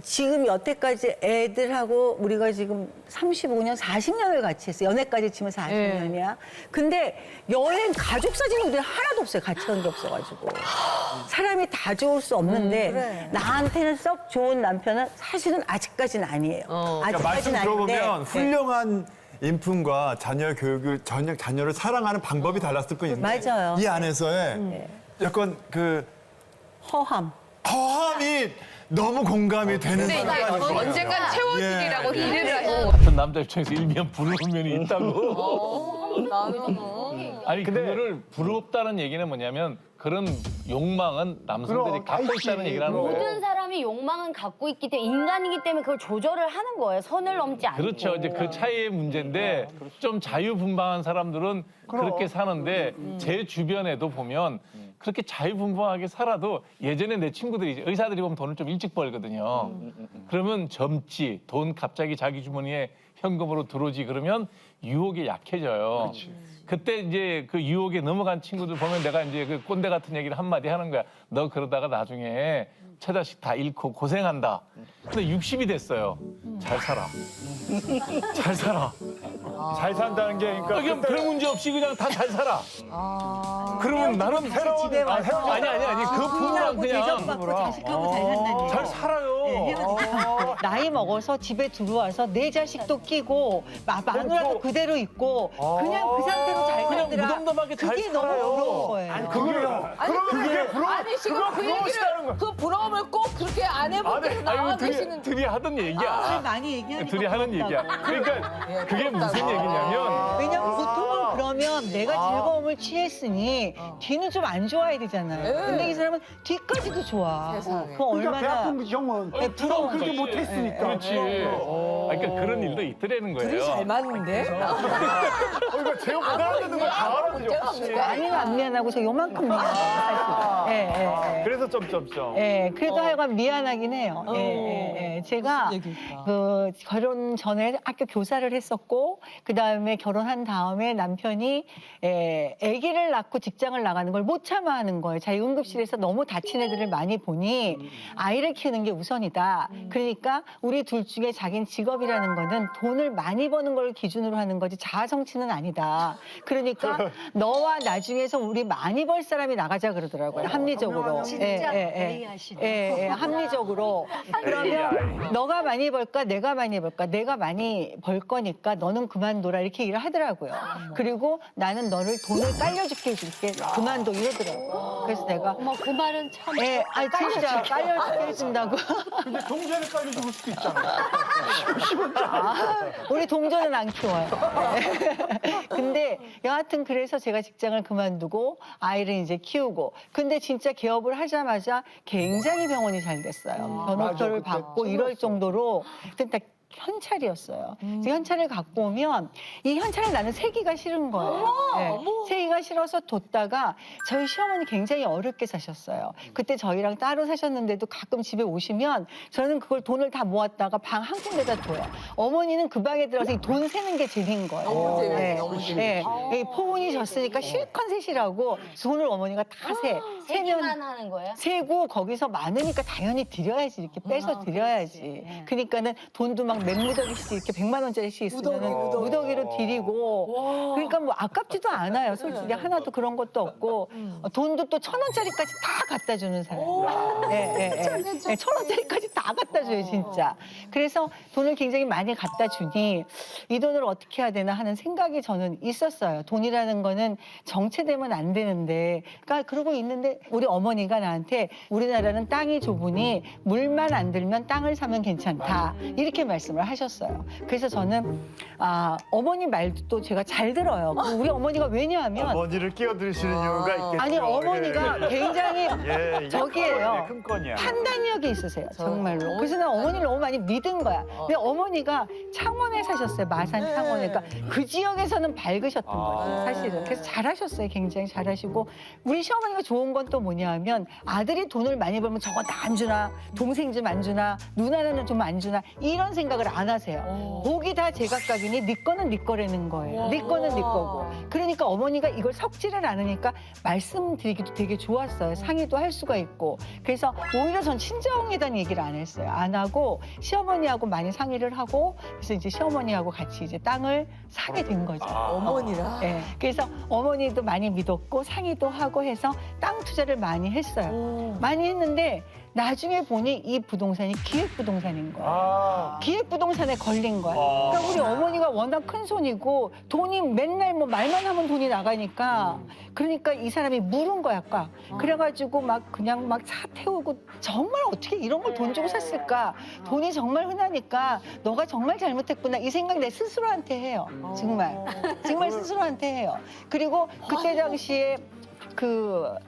지금 여태까지 애들하고 우리가 지금 35년, 40년을 같이 했어요. 연애까지 치면 40년이야. 근데 여행 가족 사진이 우리 하나도 없어요. 같이 간 게 없어가지고. 사람이 다 좋을 수 없는데 나한테는 썩 좋은 남편은 사실은 아직까지는 아니에요. 그러니까 말씀 아직까지는 들어보면 아닌데. 훌륭한 인품과 자녀 교육을 자녀를 사랑하는 방법이 달랐을 뿐인데 맞아요. 이 안에서의 약간 그 허함. 허함이 너무 공감이 되는 근데 이제 순간인 것 같아요. 언젠간 채워지리라고 예. 기대를 하고 같은 남자 입장에서 일면 부러운 면이 있다고. 아니 그거를 부럽다는 얘기는 뭐냐면 그런 욕망은 남성들이 갖고 있다는 얘기를 하는 거예요. 모든 사람이 욕망은 갖고 있기 때문에 인간이기 때문에 그걸 조절을 하는 거예요. 선을 넘지 않고. 그렇죠. 이제 그 차이의 문제인데 좀 자유분방한 사람들은 그렇게 사는데 제 주변에도 보면 그렇게 자유분방하게 살아도 예전에 내 친구들이 의사들이 보면 돈을 좀 일찍 벌거든요. 그러면 젊지 돈 갑자기 자기 주머니에 현금으로 들어오지 그러면 유혹이 약해져요. 그때 이제 그 유혹에 넘어간 친구들 보면 내가 이제 그 꼰대 같은 얘기를 한마디 하는 거야. 너 그러다가 나중에 처자식 다 잃고 고생한다. 근데 60이 됐어요. 잘 살아. 잘 살아. 잘 산다는 게 그러니까 그냥 별 문제 없이 그냥 다 잘 살아. 그러면 나는 새로운 집에 와서 아니 그 부부랑 대접받고 그냥 자식하고 잘 산다니. 잘 살아요. 나이 먹어서 집에 들어와서 내 자식도 끼고 마누라도 그대로 있고 그냥 그 상태로 잘 그냥 살더라. 무덤덤하게 잘 그게 너무 살아요. 부러운 거예요. 그게요. 그게 부러워. 아니 지금 그 얘기를 그 부러움을 꼭 그렇게 아내분께서 나와 계시는 둘이 하던 얘기야. 많이 얘기하니까 둘이 하는 부럽다고. 얘기야. 그러니까 그게 무슨 얘기냐면 왜냐면 보통은 그러면 내가 즐거움을 취했으니 뒤는 좀 안 좋아야 되잖아요. 근데 이 사람은 뒤까지도 좋아. 그거 얼마나 형은 부러운 그렇게 거지. 못했으니까. 그렇지. 그러니까 그런 일도 있더라는 거예요. 맞는데? 이거 제가 못하는 걸 다 알아보죠. 많이는 안 미안하고 저 요만큼 미안해요. 사실. 그래서 점점점. 예, 그래도 하여간 미안하긴 해요. 제가 그 결혼 전에 학교 교사를 했었고, 그 다음에 결혼한 다음에 남편이 아기를 낳고 직장을 나가는 걸 못 참아하는 거예요. 자기 응급실에서 너무 다친 애들을 많이 보니 아이를 키우는 게 우선이다. 그러니까 우리 둘 중에 자기는 직업이라는 거는 돈을 많이 버는 걸 기준으로 하는 거지 자아 성취는 아니다. 그러니까 너와 나중에서 우리 많이 벌 사람이 나가자 그러더라고요. 합리적으로. 진짜 합리적으로. 그러면 너가 많이 벌까 내가 많이 벌까 내가 많이 벌 거니까 너는 그만둬라 이렇게 얘기를 하더라고요. 그리고 나는 너를 돈을 깔려주게 해줄게. 그만둬 이러더라고요. 그래서 내가 어머 그 말은 참. 아니 진짜 깔려주게 해준다고. 근데 동전을 깔려줄 수도 있잖아. 우리 동전은 안 키워요. 근데 여하튼 그래서 제가 직장을 그만두고 아이를 이제 키우고 근데 진짜 개업을 하자마자 굉장히 병원이 잘 됐어요. 변호표를 받고 이럴 정도로 일단 현찰이었어요. 그래서 현찰을 갖고 오면 이 현찰을 나는 세기가 싫은 거예요. 네. 세기가 싫어서 뒀다가 저희 시어머니 굉장히 어렵게 사셨어요. 그때 저희랑 따로 사셨는데도 가끔 집에 오시면 저는 그걸 돈을 다 모았다가 방 한 군데다 둬요. 어머니는 그 방에 들어가서 이 돈 세는 게 재미인 거예요. 너무 재밌어요. 네. 너무 네. 이 포근이 졌으니까 실컷 세시라고 돈을 어머니가 다 세. 세기만 하는 거예요? 세고 거기서 많으니까 당연히 드려야지 이렇게 빼서 드려야지. 그러니까는 돈도 막 몇 무더기씩 이렇게 100만 원짜리씩 있으면 무더기로 드리고 그러니까 뭐 아깝지도 않아요. 솔직히 하나도 그런 것도 없고 돈도 또 1,000원짜리까지 다 갖다 주는 사람. 예, 1,000원짜리까지 다 갖다 줘요 진짜. 그래서 돈을 굉장히 많이 갖다 주니 이 돈을 어떻게 해야 되나 하는 생각이 저는 있었어요. 돈이라는 거는 정체되면 안 되는데 그러니까 그러고 있는데 우리 어머니가 나한테 우리나라는 땅이 좁으니 물만 안 들면 땅을 사면 괜찮다 이렇게 말씀을 하셨어요. 그래서 저는 어머니 말도 또 제가 잘 들어요. 우리 어머니가 왜냐하면 어머니를 끼어드시는 이유가 있겠죠. 아니 어머니가 굉장히 예, 이게 저기예요. 큰 건이야. 판단력이 있으세요, 정말로. 그래서 난 어머니를 너무 많이 믿은 거야. 근데 어머니가 창원에 사셨어요, 마산 창원에. 그러니까 그 지역에서는 밝으셨던 거죠, 사실은. 그래서 잘하셨어요, 굉장히 잘하시고. 우리 시어머니가 좋은 건 또 뭐냐 하면 아들이 돈을 많이 벌면 저거 다 안 주나, 동생 좀 안 주나, 누나는 좀 안 주나 이런 생각을 안 하세요. 복이 다 제각각이니 네 거는 네 거라는 거예요. 네 거는 네 거고. 그러니까 어머니가 이걸 섞지를 않으니까 말씀드리기도 되게 좋았어요. 상의도 할 수가 있고. 그래서 오히려 전 친정에 대한 얘기를 안 했어요. 안 하고 시어머니하고 많이 상의를 하고 그래서 이제 시어머니하고 같이 이제 땅을 사게 된 거죠. 어머니랑. 네. 그래서 어머니도 많이 믿었고 상의도 하고 해서 땅 투자를 많이 했어요. 많이 했는데 나중에 보니 이 부동산이 기획부동산인 거예요. 기획부동산에 걸린 거야. 그러니까 우리 어머니가 워낙 큰 손이고 돈이 맨날 뭐 말만 하면 돈이 나가니까 그러니까 이 사람이 물은 거야, 꽉. 그래가지고 막 그냥 막 차 태우고 정말 어떻게 이런 걸 돈 주고 샀을까. 돈이 정말 흔하니까 너가 정말 잘못했구나 이 생각 내 스스로한테 해요. 정말. 정말 스스로한테 해요. 그리고 그때 당시에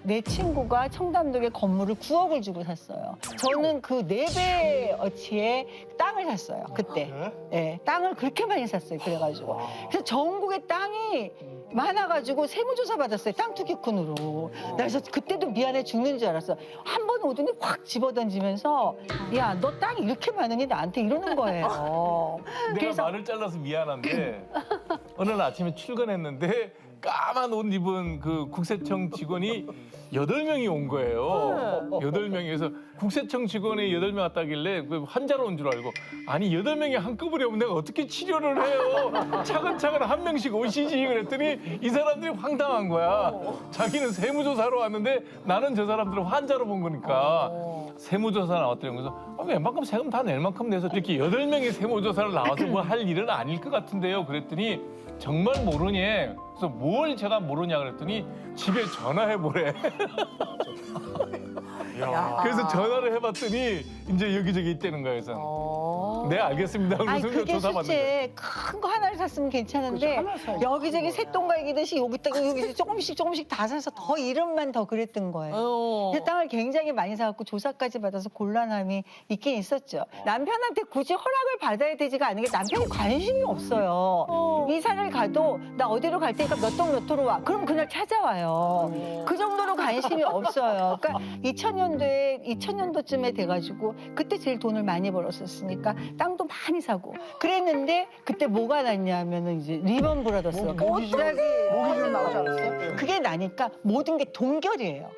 내 친구가 청담동에 건물을 9억을 주고 샀어요. 저는 그 4배 어치의 땅을 샀어요, 그때. 네, 땅을 그렇게 많이 샀어요, 그래가지고. 그래서 전국에 땅이 많아가지고 세무조사 받았어요, 땅 투기꾼으로. 그래서 그때도 미안해 죽는 줄 알았어. 한 번 오더니 확 집어던지면서 야, 너 땅이 이렇게 많으니 나한테 이러는 거예요. 내가 말을 잘라서 미안한데 어느 날 아침에 출근했는데 까만 옷 입은 그 국세청 직원이 8명이 온 거예요. 8명에서 국세청 직원이 8명 왔다길래 환자로 온 줄 알고 아니 8명이 한꺼번에 오면 내가 어떻게 치료를 해요. 차근차근 한 명씩 오시지 그랬더니 이 사람들이 황당한 거야. 자기는 세무조사로 왔는데 나는 저 사람들을 환자로 본 거니까. 세무조사 나왔더니 그래서 웬만큼 세금 다 낼 만큼 내서 이렇게 8명이 세무조사를 나와서 뭐 할 일은 아닐 것 같은데요. 그랬더니 정말 모르니. 그래서 뭘 제가 모르냐 그랬더니 집에 전화해보래. 그래서 전화를 해봤더니 이제 여기저기 있다는 거예요. 그래서 네 알겠습니다. 아니 그래서 그게 조사 받는 거예요. 실제 큰 거 하나를 샀으면 괜찮은데 여기저기 새똥갈기듯이 여기다가 여기 조금씩 다 사서 더 이름만 더 그랬던 거예요. 그래서 땅을 굉장히 많이 사갖고 조사까지 받아서 곤란함이 있긴 있었죠. 남편한테 굳이 허락을 받아야 되지가 않은 게 남편이 관심이 없어요. 이사를 가도 나 어디로 갈 테니까 몇 동 몇 호로 와. 그럼 그날 찾아와요. 그 정도로 관심이 없어요. 그러니까 2000년도쯤에 돼가지고 그때 제일 돈을 많이 벌었었으니까 땅도 많이 사고 그랬는데 그때 뭐가 났냐면은 이제 리먼 브라더스가 갑자기 모기지 나오지 않았어요? 그게 나니까 모든 게 동결이에요.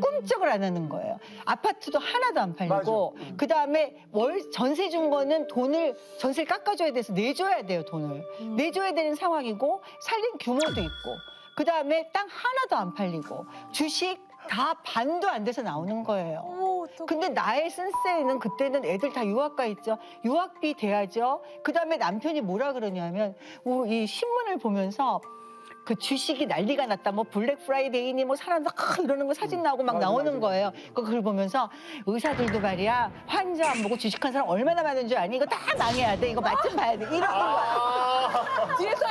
꿈쩍을 안 하는 거예요. 아파트도 하나도 안 팔리고 그다음에 월 전세 준 거는 전세를 깎아줘야 돼서 내줘야 돼요, 돈을. 내줘야 되는 상황이고 살린 규모도 있고 그다음에 땅 하나도 안 팔리고 주식 다 반도 안 돼서 나오는 거예요. 근데 나의 쓴세는 그때는 애들 다 유학가 있죠. 유학비 대야죠. 그다음에 남편이 뭐라 그러냐면 이 신문을 보면서 그 주식이 난리가 났다. 뭐 블랙 프라이데이니 뭐 사람들 이러는 거 사진 나오고 막 나오는 거예요. 그걸 보면서 의사들도 말이야 환자 안 보고 주식한 사람 얼마나 많은 줄 아니? 이거 다 망해야 돼. 이거 맛 좀 봐야 돼. 이런 거야. 뒤에서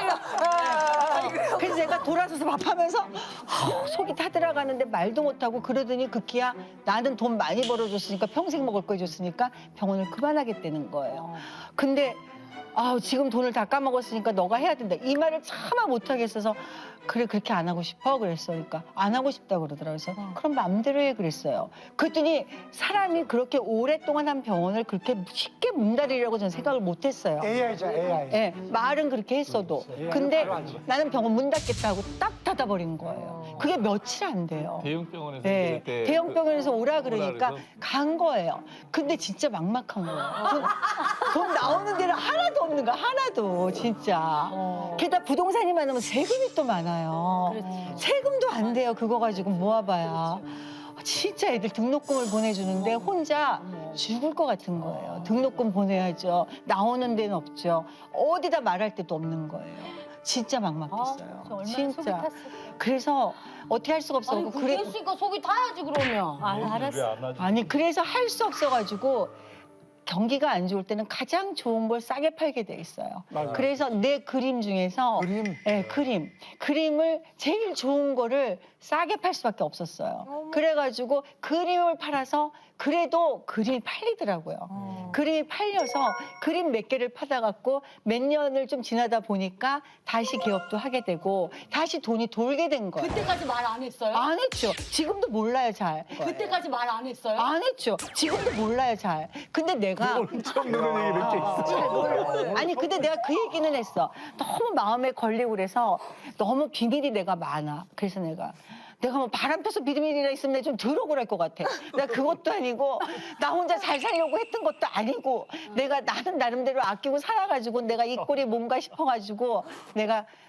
그래서 제가 돌아서서 밥하면서 속이 타들어가는데 말도 못하고 그러더니 급기야 나는 돈 많이 벌어줬으니까 평생 먹을 거 해줬으니까 병원을 그만하겠다는 거예요. 근데 지금 돈을 다 까먹었으니까 너가 해야 된다. 이 말을 차마 못하겠어서 그래 그렇게 안 하고 싶어 그랬어. 그러니까 안 하고 싶다 그러더라고요. 그래서 그럼 마음대로 해 그랬어요. 그랬더니 사람이 그렇게 오랫동안 한 병원을 그렇게 쉽게 문 닫으려고 저는 생각을 못했어요. AI자 AI. 예, 말은 그렇게 했어도. 근데 나는 병원 문 닫겠다 하고 딱 닫아버린 거예요. 그게 며칠 안 돼요. 대형 병원에서 네, 그럴 때 대형 병원에서 오라 그러니까 그래서? 간 거예요. 근데 진짜 막막한 거예요. 돈 나오는 데는 하나도 없는 거야, 하나도 진짜. 게다가 부동산이 많으면 세금이 또 많아요. 세금도 안 돼요, 그거 가지고 모아봐야. 진짜 애들 등록금을 보내주는데 혼자 죽을 것 같은 거예요. 등록금 보내야죠. 나오는 데는 없죠. 어디다 말할 데도 없는 거예요. 진짜 막막했어요. 진짜. 그래서 어떻게 할 수가 없어. 그래. 그랬으니까 속이 타야지 그러면. 알았어. 아니 그래서 할 수 없어가지고 경기가 안 좋을 때는 가장 좋은 걸 싸게 팔게 돼 있어요. 그래서 내 그림 중에서 그림을 제일 좋은 거를 싸게 팔 수밖에 없었어요. 그래가지고 그림을 팔아서 그래도 그림이 팔리더라고요. 그림이 팔려서 그림 몇 개를 팔아갖고 몇 년을 좀 지나다 보니까 다시 개업도 하게 되고 다시 돈이 돌게 된 거예요. 그때까지 말 안 했어요? 안 했죠. 지금도 몰라요, 잘. 그때까지 말 안 했어요? 안 했죠. 지금도 몰라요, 잘. 근데 내가 처음 듣는 얘기 몇 개 있어. 아니 근데 내가 그 얘기는 했어. 너무 마음에 걸리고 그래서 너무 비밀이 내가 많아. 그래서 내가 뭐 바람 펴서 비밀이라 있으면 내가 좀 들어오랄 것 같아. 내가 그것도 아니고 나 혼자 잘 살려고 했던 것도 아니고 나는 나름대로 아끼고 살아가지고 내가 이 꼴이 뭔가 싶어가지고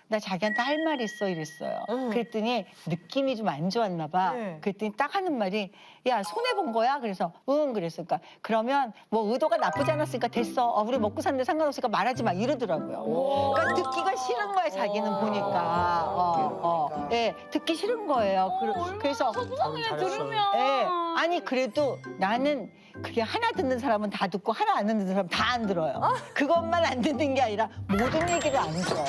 나 자기한테 할 말 있어 이랬어요. 그랬더니 느낌이 좀 안 좋았나 봐. 그랬더니 딱 하는 말이 야 손해본 거야? 그래서 응 그랬으니까 그러면 뭐 의도가 나쁘지 않았으니까 됐어. 우리 먹고 사는데 상관없으니까 말하지 마 이러더라고요. 그러니까 듣기가 싫은 거야 자기는 보니까. 예, 듣기 싫은 거예요. 그래서 속상해 들으면. 예, 아니 그래도 나는 그게 하나 듣는 사람은 다 듣고 하나 안 듣는 사람은 다 안 들어요. 그것만 안 듣는 게 아니라 모든 얘기를 안 들어.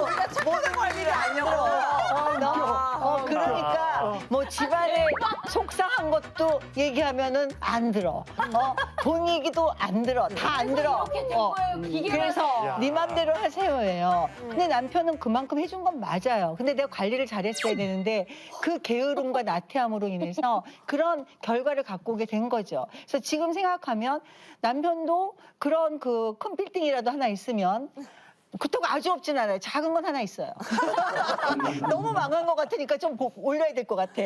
우리가 모든 관리를 안 그러니까 뭐 집안에 속상한 것도 얘기하면은 안 들어. 돈 얘기도 안 들어. 다 안 들어. 그래서 네 맘대로 하세요예요. 근데 남편은 그만큼 해준 건 맞아요. 근데 내가 관리를 잘했어야 되는데 그 게으름과 나태함으로 인해서 그런 결과를 갖고 오게 된 거죠. 그래서 지금 생각하면 남편도 그런 그 큰 빌딩이라도 하나 있으면 그렇다고 아주 없진 않아요. 작은 건 하나 있어요. 너무 망한 것 같으니까 좀 올려야 될 것 같아.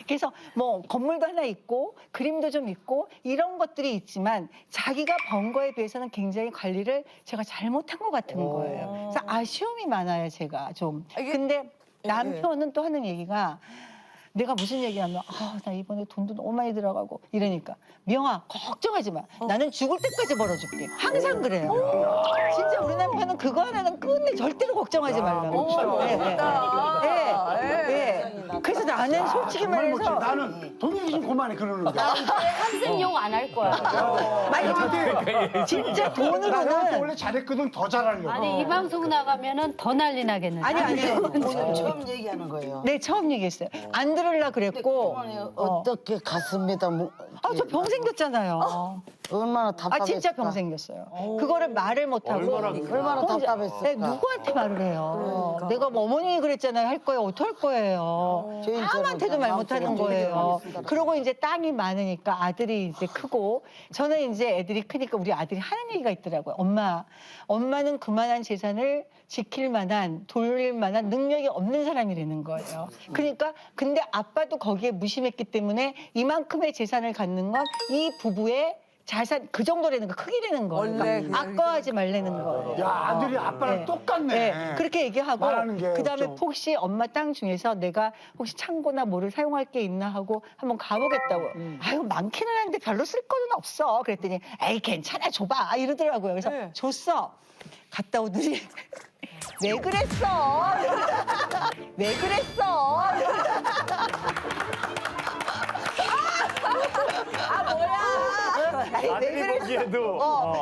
그래서 뭐 건물도 하나 있고 그림도 좀 있고 이런 것들이 있지만 자기가 번 거에 비해서는 굉장히 관리를 제가 잘못한 것 같은 거예요. 그래서 아쉬움이 많아요, 제가 좀. 근데 남편은 또 하는 얘기가 내가 무슨 얘기하면 나 이번에 돈도 너무 많이 들어가고 이러니까 미영아 걱정하지 마. 나는 죽을 때까지 벌어줄게. 항상 그래요. 진짜 우리 남편은 그거 하나는 끝내 절대로 걱정하지 말라고. 그래서 나는 솔직히 말해서 나는 돈이 좀 그만해 그러는 거야. 한생 욕 안 할 거야. 만약에 진짜 나한테 돈으로는 원래 잘했거든 더 잘하려고. 아니 이 방송 나가면은 더 난리 나겠는데. 아니 오늘 처음 얘기하는 거예요. 네 처음 얘기했어요. 안 들으려 그랬고 어떻게 갔습니다. 저 병 생겼잖아요. 얼마나 답답했을까. 진짜 병 생겼어요. 그거를 말을 못하고 얼마나 답답했을까. 네, 누구한테 말을 해요. 내가 뭐 어머님이 그랬잖아요. 할 거예요. 어떡할 거예요. 아무한테도 말 못하는 거예요. 그러고 이제 땅이 많으니까 아들이 이제 크고 저는 이제 애들이 크니까 우리 아들이 하는 얘기가 있더라고요. 엄마는 그만한 재산을 지킬 만한 돌릴 만한 능력이 없는 사람이라는 거예요. 그러니까 근데 아빠도 거기에 무심했기 때문에 이만큼의 재산을 갖는 건 이 부부의 자산 그 정도라는 거 크기라는 거예요. 그러니까 아까워하지 말라는 거예요. 야 아들이 아빠랑 똑같네. 네, 그렇게 얘기하고 말하는 게 그다음에 좀. 혹시 엄마 땅 중에서 내가 혹시 창고나 뭐를 사용할 게 있나 하고 한번 가보겠다고. 아유 많기는 한데 별로 쓸 거는 없어. 그랬더니 에이 괜찮아 줘봐 이러더라고요. 그래서 줬어. 갔다 오더니 왜 그랬어? 왜 그랬어? 아들이 보기에도.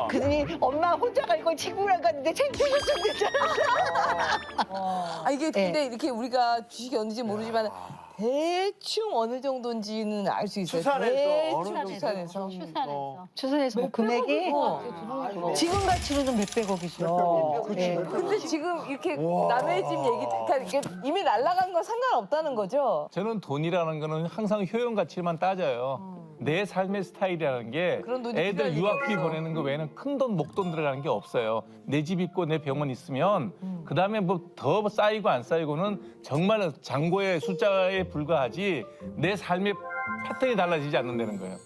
그러더니 엄마 혼자 갈 걸 친구랑 갔는데 챙겨줄 줄 알았어. 이게 근데 이렇게 우리가 주식이 어딘지 모르지만 대충 어느 정도인지는 알 수 있어요. 추산해서 어느 대충 추산해서. 추산해서 뭐 금액이 지금 가치로는 몇백억이죠. 근데 지금 이렇게 남의 집 얘기, 그러니까 이게 이미 날아간 건 상관없다는 거죠? 저는 돈이라는 거는 항상 효용 가치만 따져요. 내 삶의 스타일이라는 게 그런 돈이 애들 필요하니까. 유학비 보내는 거 외에는 큰 돈, 목돈 들어가는 게 없어요. 내 집 있고 내 병원 있으면 그다음에 뭐 더 쌓이고 안 쌓이고는 정말 잔고의 숫자에 불과하지 내 삶의 패턴이 달라지지 않는다는 거예요.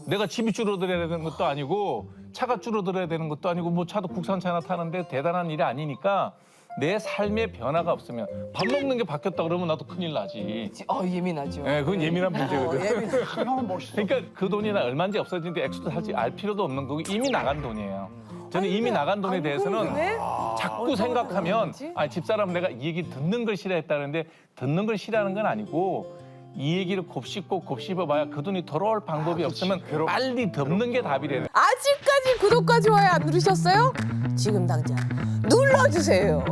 내가 집이 줄어들어야 되는 것도 아니고 차가 줄어들어야 되는 것도 아니고 뭐 차도 국산차 하나 타는데 대단한 일이 아니니까 내 삶의 변화가 없으면 밥 먹는 게 바뀌었다 그러면 나도 큰일 나지. 예민하죠. 네, 그건 예민한 문제거든. 그러니까 그 돈이 얼마인지 없어지는데 액수도 사실 알 필요도 없는 거고 이미 나간 돈이에요. 저는 이미 나간 돈에 대해서는 자꾸 생각하면 집사람 내가 이 얘기 듣는 걸 싫어했다는데 듣는 걸 싫어하는 건 아니고 이 얘기를 곱씹고 곱씹어봐야 그 돈이 돌아올 방법이 없으면 빨리 덮는 게 답이래. 아직까지 구독과 좋아요 안 누르셨어요? 지금 당장 눌러주세요.